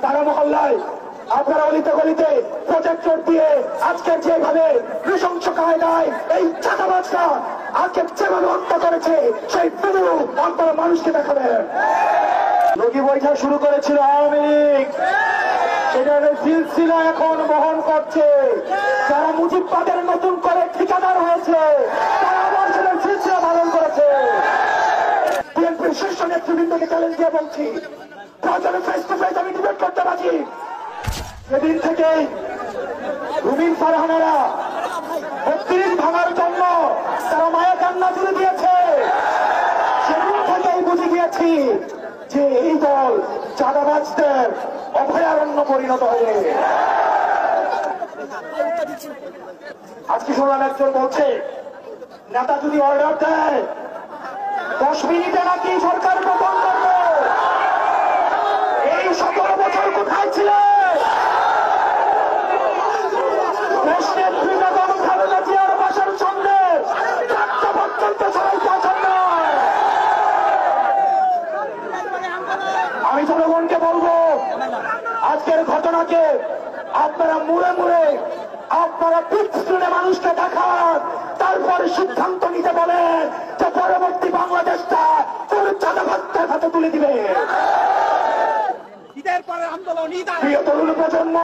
তারা মহল্লায় আপনারা অলিতে গলিতে প্রজেক্টর দিয়ে আজকে যেভাবে নৃশংস কায়দায় এই চাঁদাবাজরা আজকে যেভাবে হত্যা করেছে সেই ভিডিও আপনারা মানুষকে দেখাবেন। লগি বৈঠক শুরু করেছিল আওয়ামী লীগ, সেটার সিলসিলা এখন বহন করছে। যারা মুজিববাদের নতুন করে ঠিকাদার হয়েছে তারা আবার সেটার সিলসিলা পালন করেছে। বিএনপির শীর্ষ নেতৃবৃন্দকে চ্যালেঞ্জ দিয়ে বলছি, প্রয়োজনে ফেস টু ফেস আমি ডিবেট করতে রাজি। সেদিন থেকে রুমিন ফারহানারা ৩২ ভাঙার জন্য তারা মায়া কান্না জুড়ে দিয়েছে। সেদিন থেকেই বুঝে গিয়েছি যে এই দল চাঁদাবাজদের অভয়ারণ্য পরিণত হয়ে। আজকে শুনলাম একজন বলছে নেতা যদি অর্ডার দেয় 10 মিনিটে নাকি সরকার পতন করবে। এই 17 বছর কোথায় ছিলে? আমি জনগণকে বলবো, আজকের ঘটনাকে আপনারা মুড়ে মুড়ে আপনারা পিঠ শুনে মানুষকে দেখান, তারপরে সিদ্ধান্ত নিতে বলেন যে পরবর্তী বাংলাদেশটা কোন চাঁদাবাজদের হাতে তুলে দিবে। প্রিয় তরুণ প্রজন্ম।